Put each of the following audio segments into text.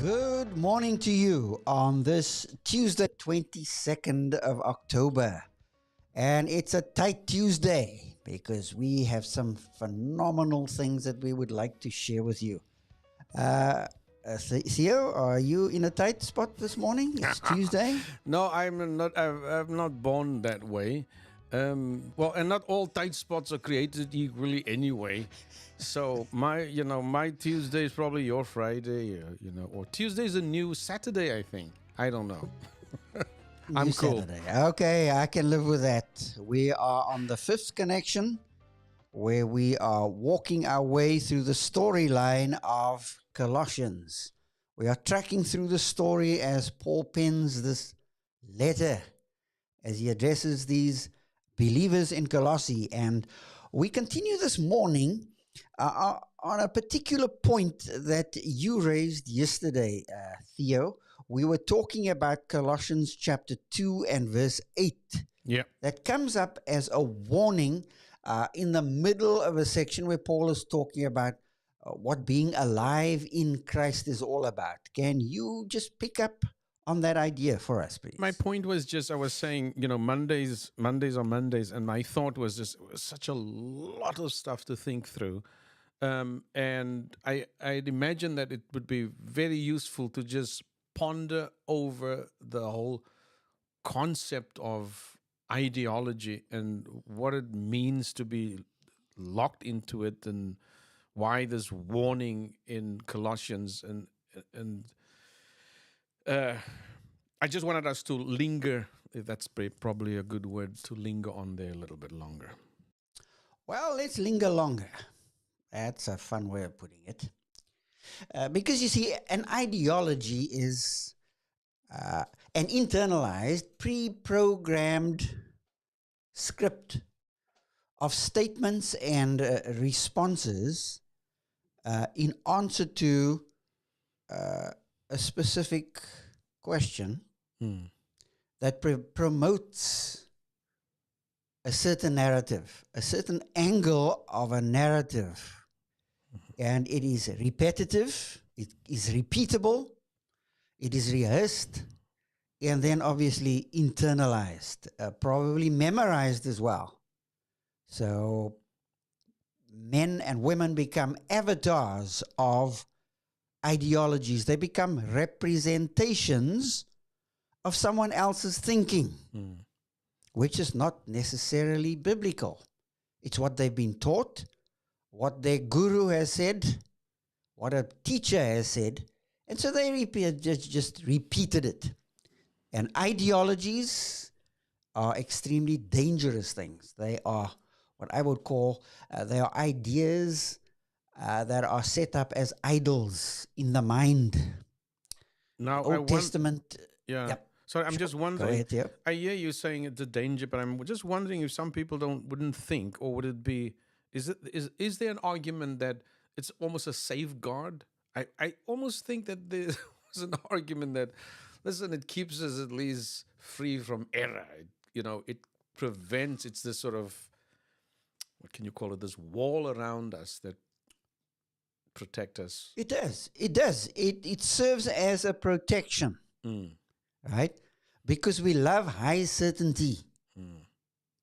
Good morning to you on this Tuesday, 22nd of October. And it's a tight Tuesday because we have some phenomenal things that we would like to share with you. Theo, are you in a tight spot this morning? It's Tuesday. No, I'm not. I'm not born that way. Well, and not all tight spots are created equally anyway. So my Tuesday is probably your Friday, or Tuesday's a new Saturday. I think. I don't know. I'm New cool. Saturday. Okay, I can live with that. We are on the fifth connection where we are walking our way through the storyline of Colossians. We are tracking through the story as Paul pens this letter, as he addresses these believers in Colossae. And we continue this morning on a particular point that you raised yesterday, Theo. We were talking about Colossians chapter 2 and verse 8. Yeah. That comes up as a warning in the middle of a section where Paul is talking about what being alive in Christ is all about. Can you just pick up on that idea for us, please? My point was just I was saying, Mondays are Mondays, and my thought was just it was such a lot of stuff to think through. And I'd imagine that it would be very useful to just ponder over the whole concept of ideology and what it means to be locked into it, and why this warning in Colossians, and I just wanted us to linger, if that's probably a good word, to linger on there a little bit longer. Well, let's linger longer. That's a fun way of putting it. Because you see, an ideology is an internalized, pre-programmed script of statements and responses in answer to a specific question that promotes a certain narrative, a certain angle of a narrative. And it is repetitive, it is repeatable, it is rehearsed, and then obviously internalized, probably memorized as well. So men and women become avatars of ideologies. They become representations of someone else's thinking, which is not necessarily biblical. It's what they've been taught, what their guru has said, what a teacher has said, and so they just repeated it. And ideologies are extremely dangerous things. They are what I would call, they are ideas that are set up as idols in the mind. Now, Old Testament. Yeah. Yep. So I'm just wondering. Go ahead, yeah. I hear you saying it's a danger, but I'm just wondering if some people wouldn't think, or would it be? Is there an argument that it's almost a safeguard? I almost think that there's an argument that, listen, it keeps us at least free from error. It prevents. It's this sort of, what can you call it? This wall around us that protect us. It does. It does. It serves as a protection, right? Because we love high certainty.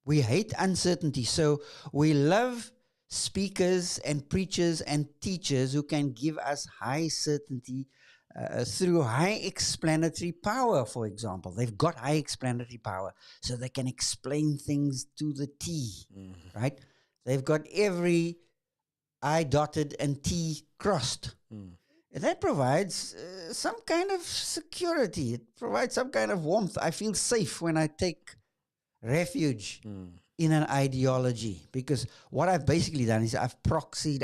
We hate uncertainty. So we love speakers and preachers and teachers who can give us high certainty through high explanatory power, for example. They've got high explanatory power, so they can explain things to the T, right? They've got every I dotted and T crossed. And that provides some kind of security. It provides some kind of warmth. I feel safe when I take refuge in an ideology, because what I've basically done is I've proxied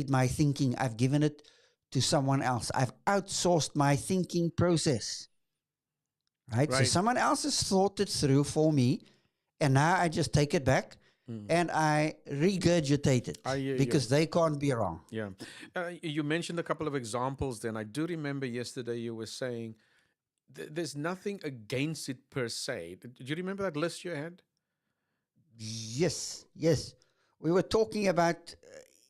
my thinking. I've given it to someone else. I've outsourced my thinking process, right? So someone else has thought it through for me, and now I just take it back and I regurgitate it because they can't be wrong. Yeah. You mentioned a couple of examples then. I do remember yesterday you were saying there's nothing against it per se. Do you remember that list you had? Yes. We were talking about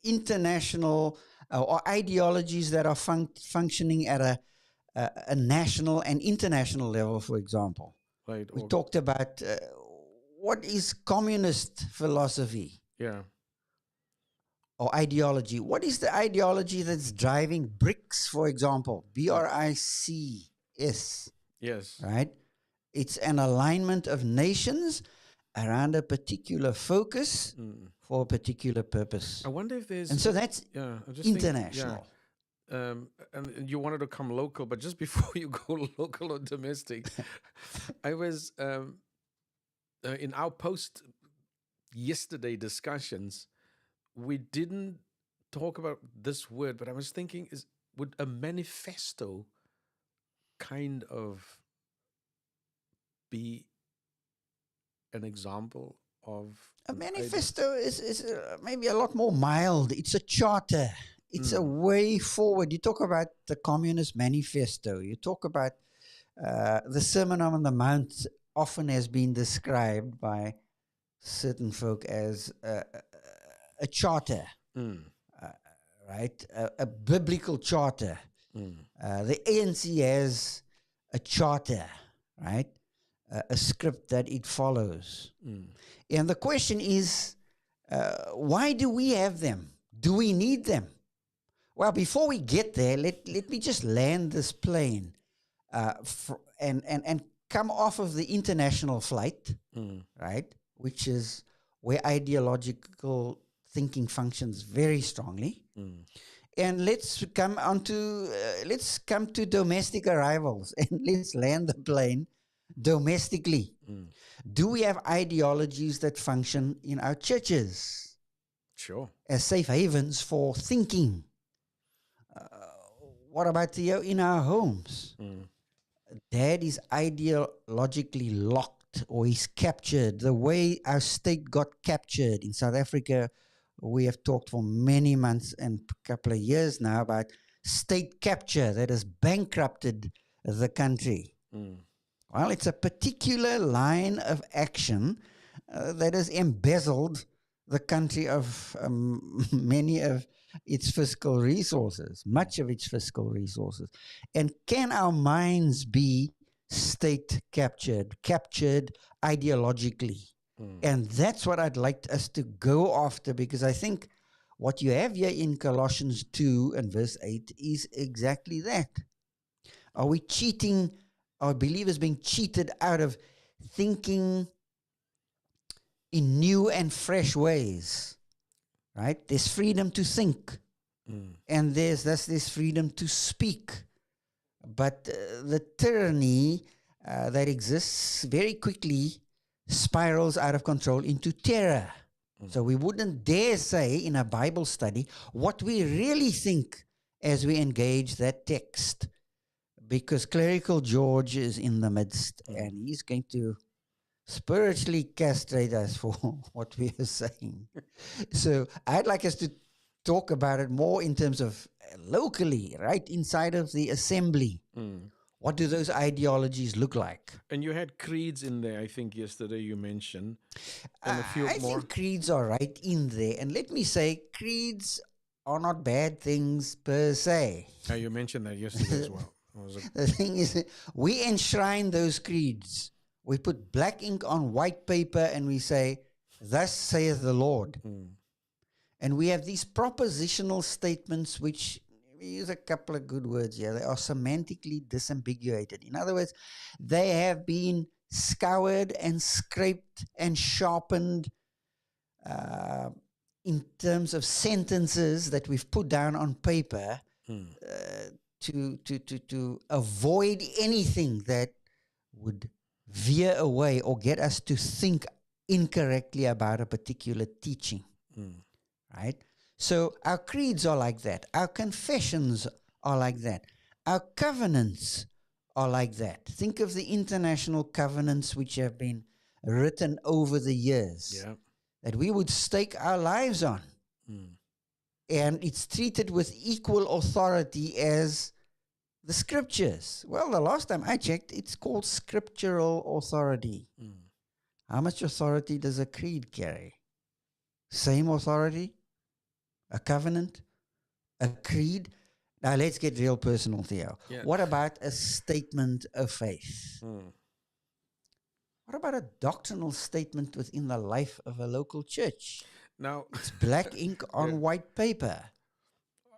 international or ideologies that are functioning at a national and international level, for example. Right. We Or talked about what is communist philosophy yeah. or ideology. What is the ideology that's driving BRICS, for example? BRICS, Yes. right? It's an alignment of nations around a particular focus Mm. for a particular purpose. I wonder if there's And so that's yeah. I just think yeah. international. And you wanted to come local, but just before you go local or domestic, I was in our post yesterday discussions. We didn't talk about this word, but I was thinking: would a manifesto kind of be an example of A an idea? manifesto is maybe a lot more mild. It's a charter. It's a Mm. way forward. You talk about the Communist Manifesto. You talk about the Sermon on the Mount often has been described by certain folk as a charter, Mm. uh, right? A biblical charter. Mm. The ANC has a charter, right? A script that it follows. Mm. And the question is, why do we have them? Do we need them? Well, before we get there, let me just land this plane and come off of the international flight, Mm. right? Which is where ideological thinking functions very strongly. Mm. And let's come to domestic arrivals and let's land the plane domestically. Mm. Do we have ideologies that function in our churches Sure. as safe havens for thinking? What about in our homes? Mm. Dad is ideologically locked or he's captured. The way our state got captured in South Africa, we have talked for many months and a couple of years now about state capture that has bankrupted the country. Mm. Well, it's a particular line of action that has embezzled the country of many of its fiscal resources, much of its fiscal resources. And can our minds be state captured ideologically? Mm. And that's what I'd like us to go after, because I think what you have here in Colossians 2 and verse 8 is exactly that. Are we cheating? Are believers being cheated out of thinking in new and fresh ways? Right? There's freedom to think, and there's freedom to speak. But the tyranny that exists very quickly spirals out of control into terror. So we wouldn't dare say in a Bible study what we really think as we engage that text, because clerical George is in the midst and he's going to spiritually castrate us for what we are saying. So I'd like us to talk about it more in terms of locally, right inside of the assembly. Mm. What do those ideologies look like? And you had creeds in there, I think, yesterday you mentioned. And a few I more. think creeds are right in there. And let me say, creeds are not bad things per se. You mentioned that yesterday as well. The thing is, we enshrine those creeds. We put black ink on white paper and we say, "Thus saith the Lord." And we have these propositional statements, which we use a couple of good words here. They are semantically disambiguated. In other words, they have been scoured and scraped and sharpened in terms of sentences that we've put down on paper to avoid anything that would veer away or get us to think incorrectly about a particular teaching. Right? So our creeds are like that. Our confessions are like that. Our covenants are like that. Think of the international covenants which have been written over the years that we would stake our lives on. And it's treated with equal authority as the scriptures. Well, the last time I checked, it's called scriptural authority. How much authority does a creed carry? Same authority? A covenant? A creed? Now let's get real personal, Theo. Yeah. What about a statement of faith? Mm. What about a doctrinal statement within the life of a local church? Now, It's black ink yeah, on white paper.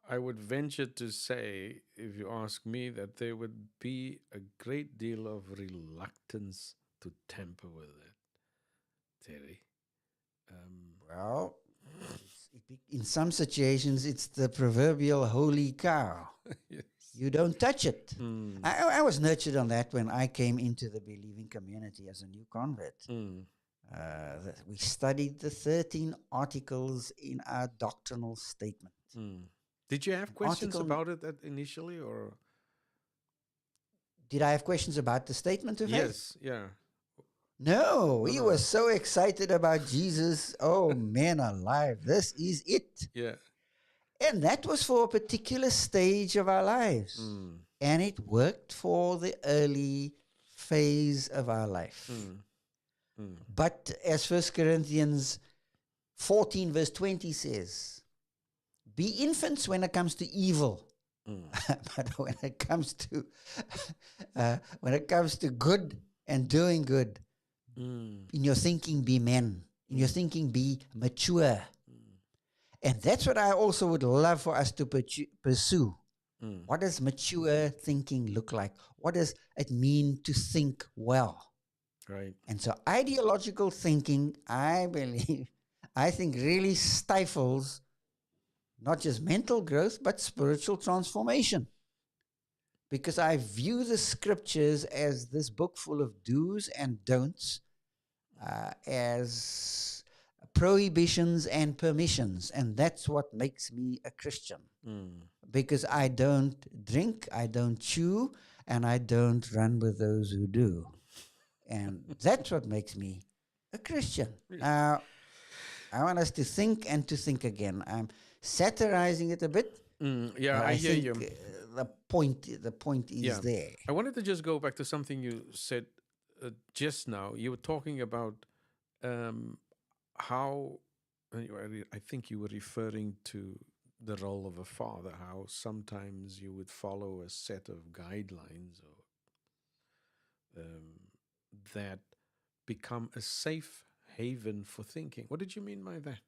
I would venture to say, if you ask me, that there would be a great deal of reluctance to tamper with it, Terry. Well, in some situations, it's the proverbial holy cow. Yes. You don't touch it. Mm. I was nurtured on that when I came into the believing community as a new convert. Mm. We studied the 13 articles in our doctrinal statement. Mm. Did you have An questions article, about it initially, or? did I have questions about the statement of faith? Yes, yeah. No, he no. was so excited about Jesus. Oh, man alive, this is it. Yeah. And that was for a particular stage of our lives. Mm. And it worked for the early phase of our life. Mm. Mm. But as 1 Corinthians 14 verse 20 says, be infants when it comes to evil. Mm. But when it comes to good and doing good, Mm. in your thinking be men. In your thinking be mature. And that's what I also would love for us to pursue. Mm. What does mature thinking look like? What does it mean to think well? Right. And so ideological thinking, I think really stifles not just mental growth, but spiritual transformation. Because I view the scriptures as this book full of do's and don'ts, as prohibitions and permissions. And that's what makes me a Christian. Mm. Because I don't drink, I don't chew, and I don't run with those who do. And that's what makes me a Christian. Now, I want us to think and to think again. I'm satirizing it a bit. Yeah, But I hear think you. the point is Yeah. there. I wanted to just go back to something you said just now. You were talking about how, I think you were referring to the role of a father, how sometimes you would follow a set of guidelines or that become a safe haven for thinking. What did you mean by that?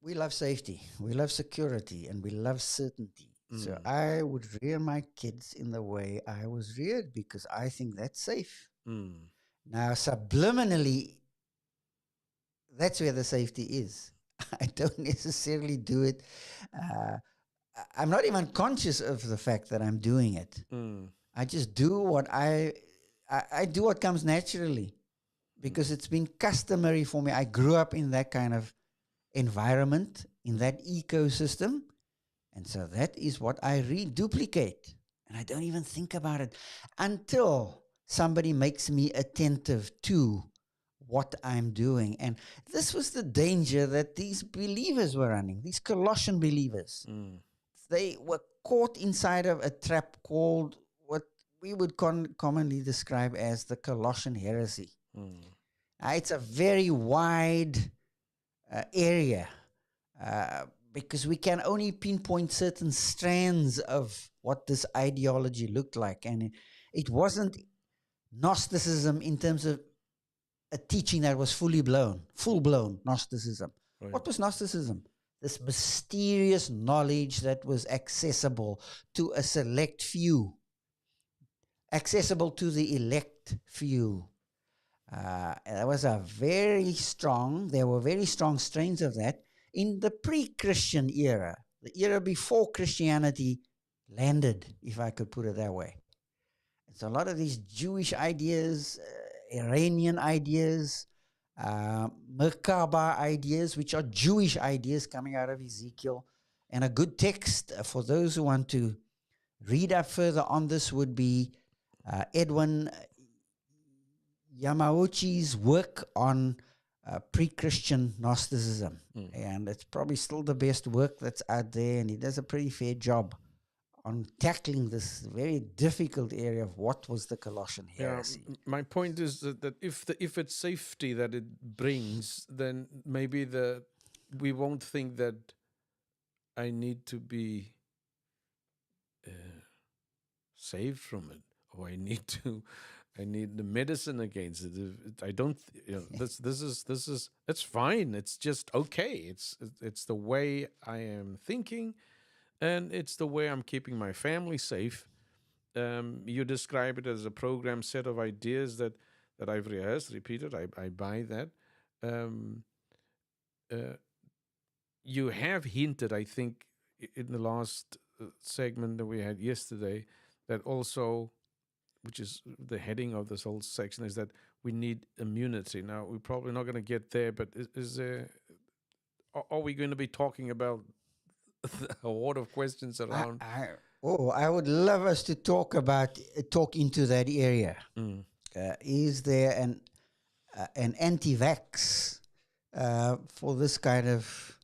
We love safety, we love security, and we love certainty. So Mm. I would rear my kids in the way I was reared because I think that's safe. Mm. Now, subliminally, that's where the safety is. I don't necessarily do it. I'm not even conscious of the fact that I'm doing it. Mm. I just do what I do what comes naturally because it's been customary for me. I grew up in that kind of environment, in that ecosystem. And so that is what I reduplicate. And I don't even think about it until somebody makes me attentive to what I'm doing. And this was the danger that these believers were running, these Colossian believers. Mm. They were caught inside of a trap called what we would commonly describe as the Colossian heresy. Mm. It's a very wide area because we can only pinpoint certain strands of what this ideology looked like. And it wasn't Gnosticism in terms of a teaching that was full-blown Gnosticism. Right. What was Gnosticism? This mysterious knowledge that was accessible to a select few, accessible to the elect few. There were very strong strains of that in the pre-Christian era, the era before Christianity landed, if I could put it that way. It's a lot of these Jewish ideas, Iranian ideas, Merkaba ideas, which are Jewish ideas coming out of Ezekiel. And a good text for those who want to read up further on this would be Edwin Yamauchi's work on pre-Christian Gnosticism. And it's probably still the best work that's out there, and he does a pretty fair job on tackling this very difficult area of what was the Colossian heresy. My point is that if it's safety that it brings, then maybe we won't think that I need to be uh, saved from it, or I need the medicine against it. I don't, this is, it's fine. It's just okay. It's the way I am thinking, and it's the way I'm keeping my family safe. You describe it as a program set of ideas that I've rehearsed, repeated. I buy that. Um, uh, you have hinted, I think, in the last segment that we had yesterday, that also, which is the heading of this whole section, is that we need immunity. Now, we're probably not going to get there, but is there, are we going to be talking about a lot of questions around? I would love us to talk into that area. Mm. Is there an anti-vax for this kind of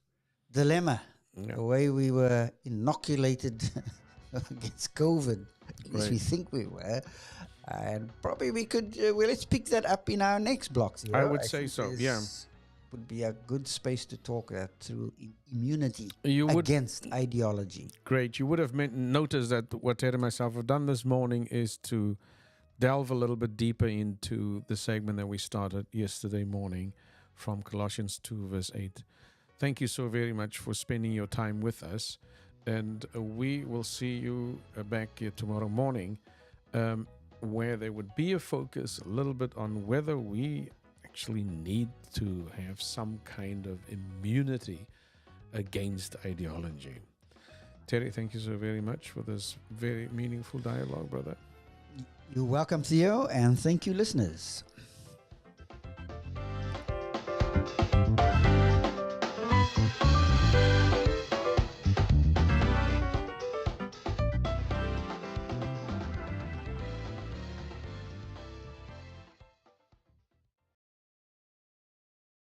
dilemma? Yeah. The way we were inoculated against COVID, at least we think we were, and probably we could. Well, let's pick that up in our next block. I would say so. Yeah, would be a good space to talk through immunity you against ideology. Great. You would have noticed that what Ted and myself have done this morning is to delve a little bit deeper into the segment that we started yesterday morning from Colossians 2, verse 8. Thank you so very much for spending your time with us. And we will see you back here tomorrow morning, where there would be a focus a little bit on whether we actually need to have some kind of immunity against ideology. Terry, thank you so very much for this very meaningful dialogue, brother. You're welcome, Theo, and thank you, listeners.